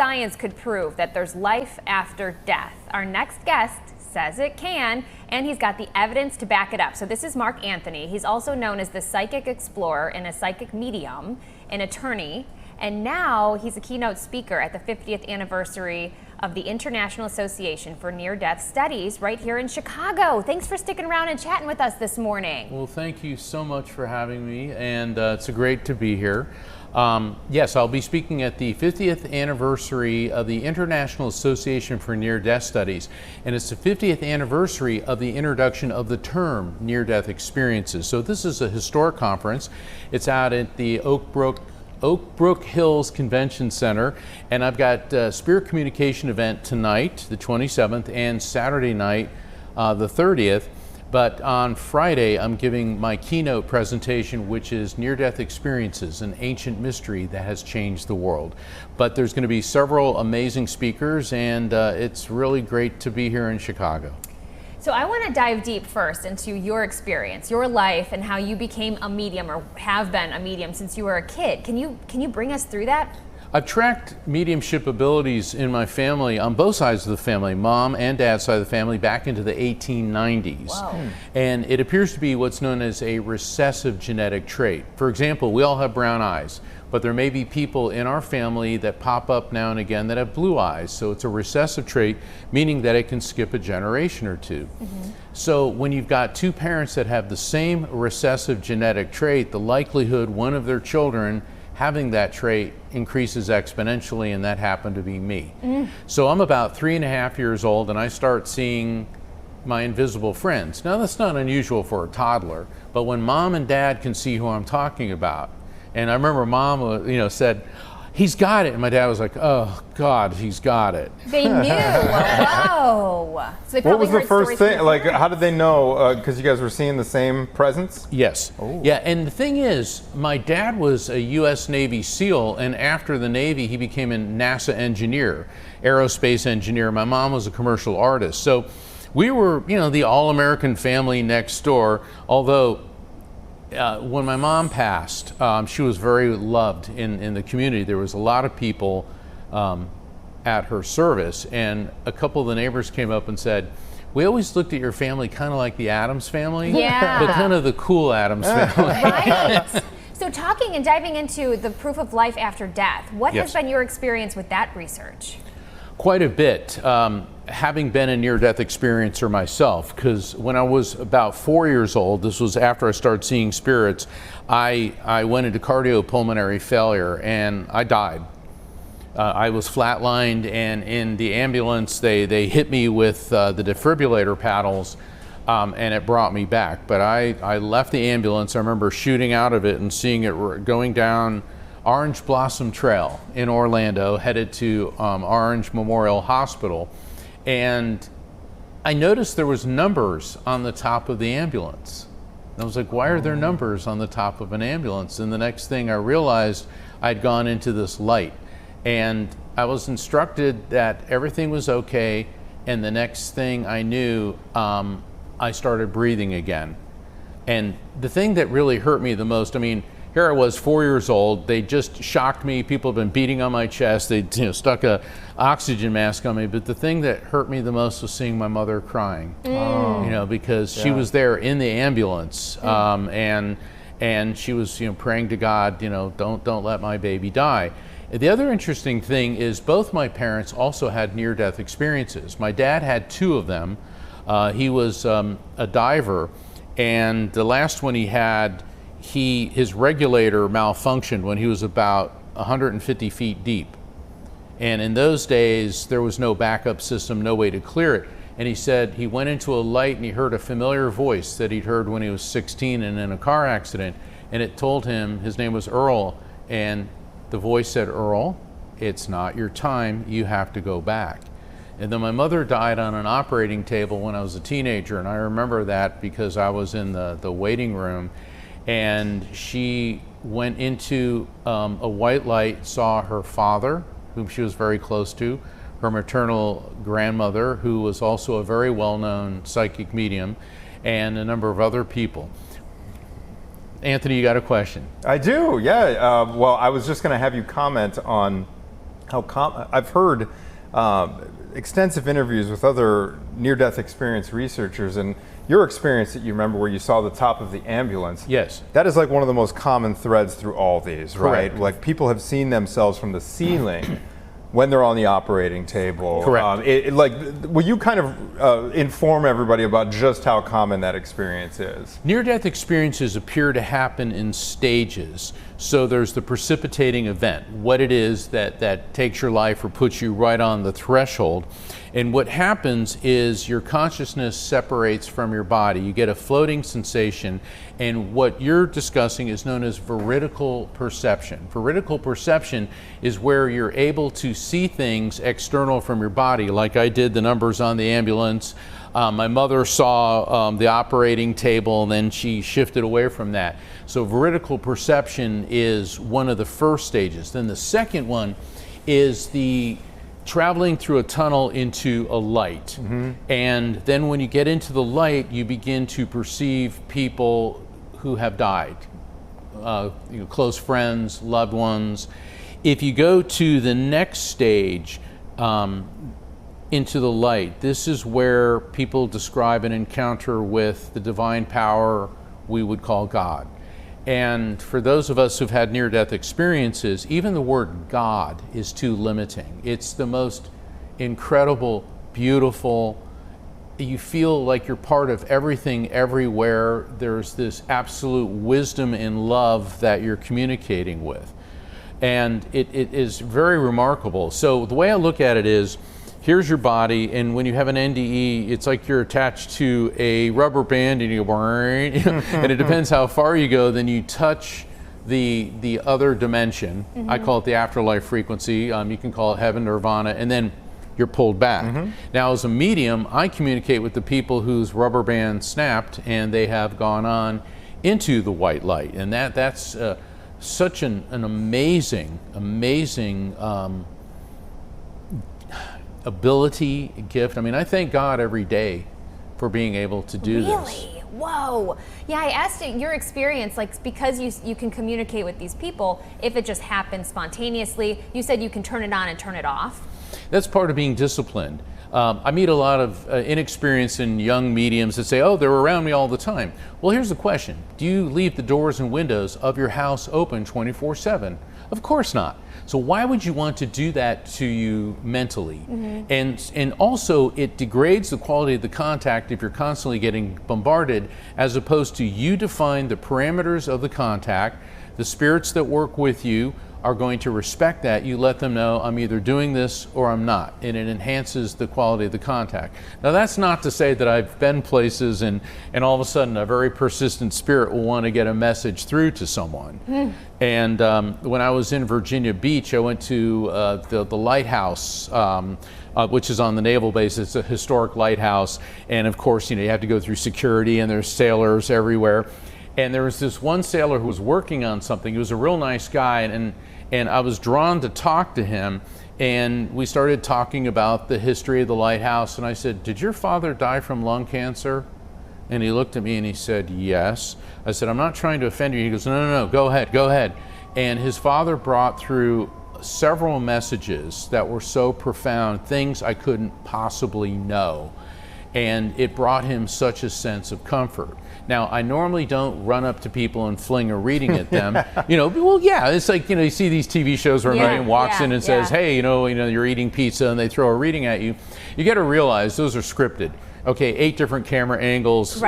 science could prove that there's life after death? Our next guest says it can, and he's got the evidence to back it up. So this is Mark Anthony. He's also known as the psychic explorer and a psychic medium, an attorney, and now he's a keynote speaker at the 50th anniversary of the International Association for Near-Death Studies right here in Chicago. Thanks for sticking around and chatting with us this morning. Well, thank you so much for having me, and it's great to be here. Yes, I'll be speaking at the 50th anniversary of the International Association for Near-Death Studies, and it's the 50th anniversary of the introduction of the term near-death experiences. So this is a historic conference. It's out at the Oak Brook Hills Convention Center, and I've got a Spirit Communication event tonight, the 27th, and Saturday night, the 30th. But on Friday, I'm giving my keynote presentation, which is Near-Death Experiences, an ancient mystery that has changed the world. But there's going to be several amazing speakers, and it's really great to be here in Chicago. So I want to dive deep first into your experience, your life, and how you became a medium, or have been a medium since you were a kid. Can you bring us through that? I've tracked mediumship abilities in my family, on both sides of the family, mom and dad's side of the family, back into the 1890s. Wow. And it appears to be what's known as a recessive genetic trait. For example, we all have brown eyes, but there may be people in our family that pop up now and again that have blue eyes. So it's a recessive trait, meaning that it can skip a generation or two. So when you've got two parents that have the same recessive genetic trait, the likelihood one of their children having that trait increases exponentially, and that happened to be me. So I'm about 3.5 years old, and I start seeing my invisible friends. Now that's not unusual for a toddler, but when mom and dad can see who I'm talking about, and I remember mom said, "He's got it," and my dad was like, "Oh God, he's got it." They knew. Whoa. So they What probably was the heard first stories thing? from Like, your how did they know? Because you guys were seeing the same presence? Yes. Oh. Yeah, and the thing is, my dad was a U.S. Navy SEAL, and after the Navy, he became a NASA engineer, aerospace engineer. My mom was a commercial artist. So we were, the all-American family next door, although when my mom passed, she was very loved in the community. There was a lot of people at her service, and a couple of the neighbors came up and said, "We always looked at your family kind of like the Addams family, Yeah. but kind of the cool Addams family." Right. So talking and diving into the proof of life after death, what has Yes. been your experience with that research? Quite a bit. Having been a near-death experiencer myself, because when I was about 4 years old, this was after I started seeing spirits, I went into cardiopulmonary failure and I died. I was flatlined, and in the ambulance they hit me with the defibrillator paddles, and it brought me back. But I left the ambulance. I remember shooting out of it and seeing it going down Orange Blossom Trail in Orlando, headed to Orange Memorial Hospital, and I noticed there was numbers on the top of the ambulance. And I was like, why are there numbers on the top of an ambulance? And the next thing I realized, I'd gone into this light, and I was instructed that everything was okay, and the next thing I knew, I started breathing again. And the thing that really hurt me the most, here I was, 4 years old. They just shocked me. People have been beating on my chest. They stuck a oxygen mask on me. But the thing that hurt me the most was seeing my mother crying. Because she was there in the ambulance, and she was praying to God, don't let my baby die. The other interesting thing is both my parents also had near-death experiences. My dad had 2 of them. He was a diver, and the last one he had, his regulator malfunctioned when he was about 150 feet deep. And in those days, there was no backup system, no way to clear it. And he said he went into a light and he heard a familiar voice that he'd heard when he was 16 and in a car accident. And it told him his name was Earl. And the voice said, "Earl, it's not your time. You have to go back." And then my mother died on an operating table when I was a teenager. And I remember that because I was in the waiting room. And she went into a white light, saw her father, whom she was very close to, her maternal grandmother, who was also a very well-known psychic medium, and a number of other people. Anthony, you got a question? I do, yeah. Well, I was just going to have you comment on I've heard extensive interviews with other near-death experience researchers, and your experience that you remember where you saw the top of the ambulance. Yes. That is like one of the most common threads through all these, Correct. right? Like people have seen themselves from the ceiling when they're on the operating table. Correct. Will you kind of inform everybody about just how common that experience is? Near-death experiences appear to happen in stages. So there's the precipitating event, what it is that takes your life or puts you right on the threshold. And what happens is your consciousness separates from your body. You get a floating sensation, and what you're discussing is known as veridical perception. Veridical perception is where you're able to see things external from your body, like I did the numbers on the ambulance. My mother saw the operating table, and then she shifted away from that. So veridical perception is one of the first stages. Then the second one is the traveling through a tunnel into a light. Mm-hmm. And then when you get into the light, you begin to perceive people who have died, close friends, loved ones. If you go to the next stage, into the light, this is where people describe an encounter with the divine power we would call God. And for those of us who've had near-death experiences, even the word God is too limiting. It's the most incredible, beautiful, you feel like you're part of everything, everywhere. There's this absolute wisdom and love that you're communicating with. And it is very remarkable. So the way I look at it is, here's your body, and when you have an NDE, it's like you're attached to a rubber band and and it depends how far you go, then you touch the other dimension. Mm-hmm. I call it the afterlife frequency. You can call it heaven, nirvana, and then you're pulled back. Mm-hmm. Now, as a medium, I communicate with the people whose rubber band snapped and they have gone on into the white light, and that's such an amazing ability, gift. I mean, I thank God every day for being able to do this. Really? Whoa. Yeah, I asked your experience, like, because you can communicate with these people, if it just happens spontaneously. You said you can turn it on and turn it off. That's part of being disciplined. I meet a lot of inexperienced and young mediums that say, oh, they're around me all the time. Well, here's the question. Do you leave the doors and windows of your house open 24/7? Of course not. So why would you want to do that to you mentally? Mm-hmm. And also it degrades the quality of the contact if you're constantly getting bombarded, as opposed to you define the parameters of the contact. The spirits that work with you are going to respect that. You let them know, I'm either doing this or I'm not, and it enhances the quality of the contact. Now, that's not to say that I've been places and all of a sudden a very persistent spirit will want to get a message through to someone. And when I was in Virginia Beach, I went to the lighthouse, which is on the naval base. It's a historic lighthouse, and of course, you have to go through security, and there's sailors everywhere. And there was this one sailor who was working on something. He was a real nice guy, and I was drawn to talk to him, and we started talking about the history of the lighthouse, and I said, did your father die from lung cancer? And he looked at me and he said, yes. I said, I'm not trying to offend you. He goes, no, go ahead. And his father brought through several messages that were so profound, things I couldn't possibly know. And it brought him such a sense of comfort. Now, I normally don't run up to people and fling a reading at them. Well, yeah, it's like, you see these TV shows where a man walks in and says, hey, you're eating pizza, and they throw a reading at you. You got to realize those are scripted. Okay, 8 different camera angles,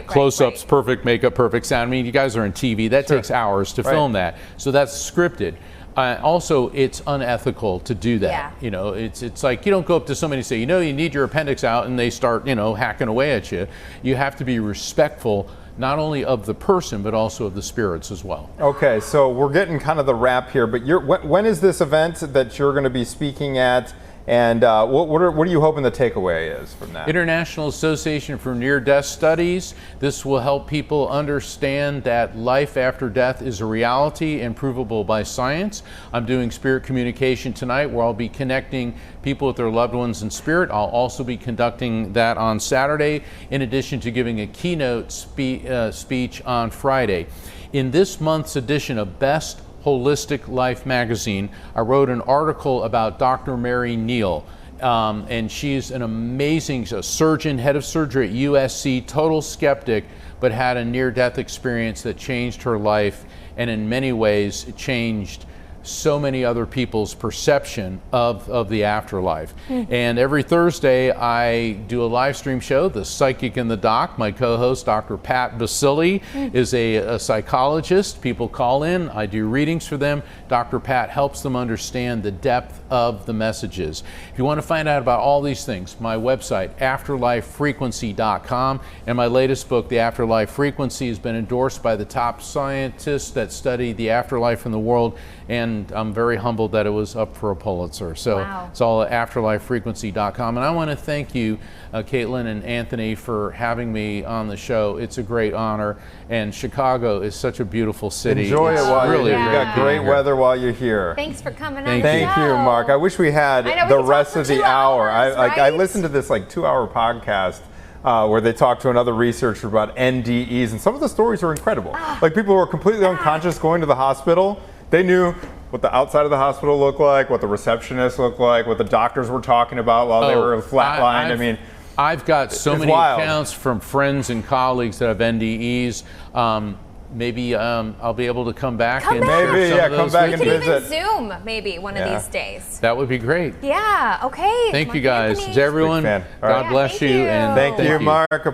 close-ups, perfect makeup, perfect sound. I mean, you guys are on TV. That takes hours to film that. So that's scripted. Also, it's unethical to do that. Yeah. It's like you don't go up to somebody and say, you need your appendix out, and they start, hacking away at you. You have to be respectful, not only of the person, but also of the spirits as well. Okay, so we're getting kind of the wrap here, but when is this event that you're going to be speaking at? And what are you hoping the takeaway is from that? International Association for Near-Death Studies. This will help people understand that life after death is a reality and provable by science. I'm doing spirit communication tonight, where I'll be connecting people with their loved ones in spirit. I'll also be conducting that on Saturday, in addition to giving a keynote speech on Friday. In this month's edition of Best Holistic Life magazine. I wrote an article about Dr. Mary Neal. And she's an amazing surgeon, head of surgery at USC, total skeptic, but had a near-death experience that changed her life, and in many ways changed so many other people's perception of the afterlife. And every Thursday I do a live stream show, The Psychic and the Doc. My co-host, Dr. Pat Basili, is a psychologist. People call in, I do readings for them. Dr. Pat helps them understand the depth of the messages. If you want to find out about all these things, my website, afterlifefrequency.com, and my latest book, The Afterlife Frequency, has been endorsed by the top scientists that study the afterlife in the world, and I'm very humbled that it was up for a Pulitzer. So wow. It's all at afterlifefrequency.com. And I want to thank you, Caitlin and Anthony, for having me on the show. It's a great honor. And Chicago is such a beautiful city. Enjoy it while really you're here. You got great weather while you're here. Thanks for coming on the Thank show. you, Mark. I wish we had the rest of the hour. I listened to this 2-hour podcast where they talked to another researcher about NDEs, and some of the stories are incredible. Like people who were completely unconscious going to the hospital, they knew what the outside of the hospital looked like, what the receptionists looked like, what the doctors were talking about while they were flatlined. I've got so many accounts from friends and colleagues that have NDEs. Maybe I'll be able to come back come and back. maybe, share some of those come back with and you. visit. Even Zoom maybe one of these days. That would be great. Yeah. Okay. Thank Mark you guys. Anthony. To everyone, Big fan. All God right. bless Thank you. you. And Thank you, Mark.